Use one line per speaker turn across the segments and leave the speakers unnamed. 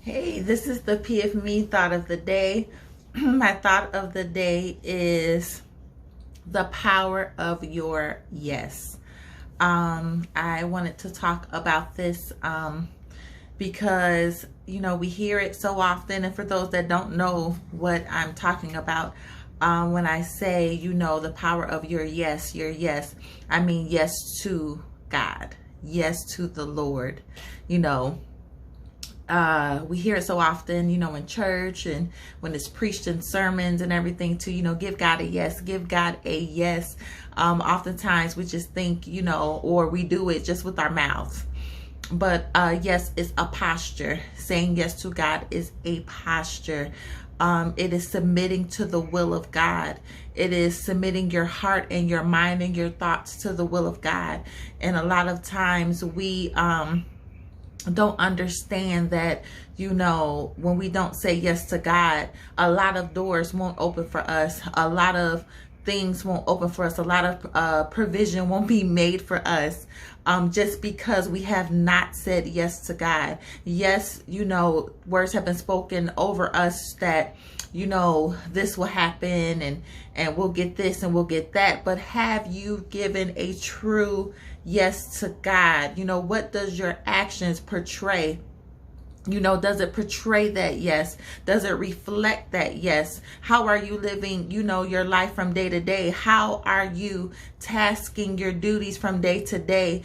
Hey, this is the PFME thought of the day. My thought of the day is the power of your yes. I wanted to talk about this because, we hear it so often. And for those that don't know what I'm talking about, when I say, the power of your yes, I mean yes to God, yes to the Lord, we hear it so often, in church and when it's preached in sermons and everything to, give God a yes, give God a yes. Oftentimes we just think, or we do it just with our mouths. But yes, it's a posture. Saying yes to God is a posture. It is submitting to the will of God. It is submitting your heart and your mind and your thoughts to the will of God. And a lot of times we don't understand that, when we don't say yes to God, a lot of doors won't open for us. A lot of things won't open for us. A lot of provision won't be made for us just because we have not said yes to God. Yes, words have been spoken over us that, this will happen and we'll get this and we'll get that. But have you given a true yes to God? What does your actions portray? Does it portray that yes? Does it reflect that yes? How are you living, your life from day to day? How are you tasking your duties from day to day?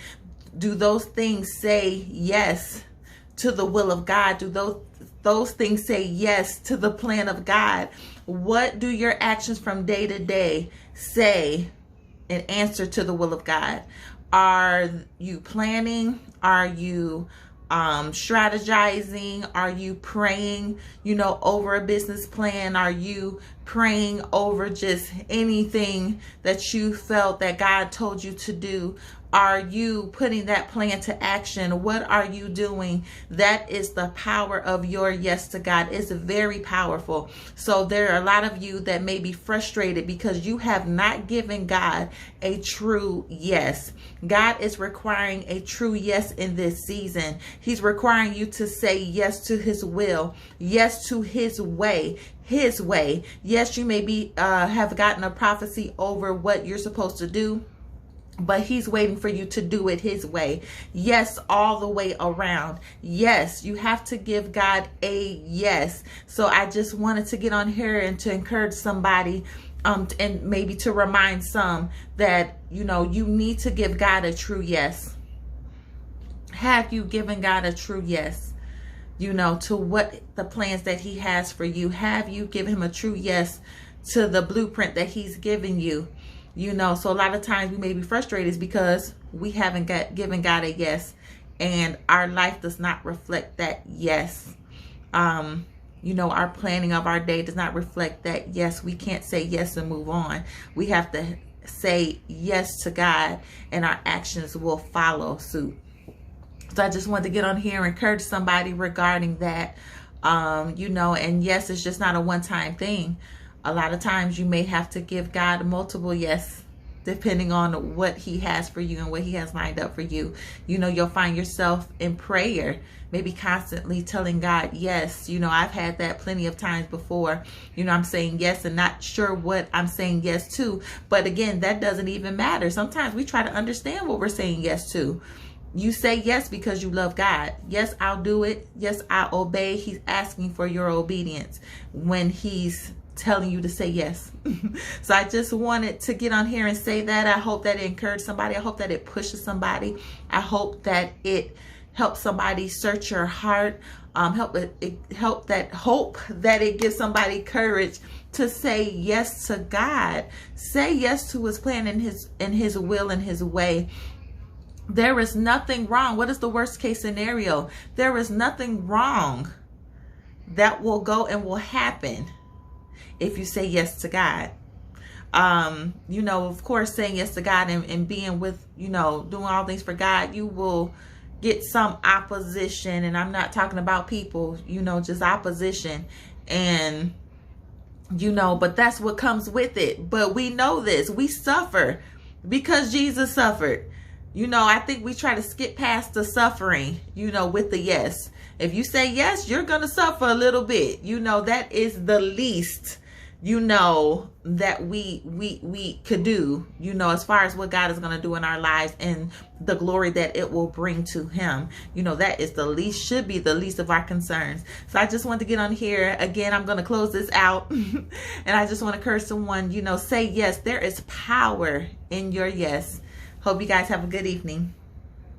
Do those things say yes to the will of God? Do those things say yes to the plan of God? What do your actions from day to day say in answer to the will of God? Are you planning? Are you strategizing? Are you praying, over a business plan? Are you praying over just anything that you felt that God told you to do? Are you putting that plan to action? What are you doing? That is the power of your yes to God. It's very powerful. So there are a lot of you that may be frustrated because you have not given God a true yes. God is requiring a true yes in this season. He's requiring you to say yes to his will, yes to his way. His way. Yes, you may be have gotten a prophecy over what you're supposed to do, but he's waiting for you to do it his way. Yes, all the way around. Yes, you have to give God a yes. So I just wanted to get on here and to encourage somebody and maybe to remind some that, you need to give God a true yes. Have you given God a true yes? To what the plans that he has for you? Have you given him a true yes to the blueprint that he's given you? So a lot of times we may be frustrated because we haven't given God a yes, and our life does not reflect that yes. Our planning of our day does not reflect that yes. We can't say yes and move on. We have to say yes to God, and our actions will follow suit. So I just wanted to get on here and encourage somebody regarding that, and yes, it's just not a one-time thing. A lot of times you may have to give God multiple yes, depending on what he has for you and what he has lined up for you. You'll find yourself in prayer, maybe constantly telling God yes. I've had that plenty of times before. I'm saying yes and not sure what I'm saying yes to. But again, that doesn't even matter. Sometimes we try to understand what we're saying yes to. You say yes because you love God. Yes, I'll do it. Yes, I'll obey. He's asking for your obedience when he's telling you to say yes. So I just wanted to get on here and say that. I hope that it encouraged somebody. I hope that it pushes somebody. I hope that it helps somebody search your heart. Hope that it gives somebody courage to say yes to God. Say yes to his plan and his will and his way. There is nothing wrong. What is the worst case scenario? There is nothing wrong that will go and will happen if you say yes to God. Of course, saying yes to God and being with, doing all things for God, you will get some opposition. And I'm not talking about people, just opposition. And, but that's what comes with it. But we know this. We suffer because Jesus suffered. You know, I think we try to skip past the suffering, you know, with the yes. If you say yes, you're going to suffer a little bit. You know, that is the least, you know, that we could do, you know, as far as what God is going to do in our lives and the glory that it will bring to him. You know, that is the least, should be the least of our concerns. So I just want to get on here again. I'm going to close this out and I just want to encourage someone, you know, say yes. There is power in your yes. Hope you guys have a good evening.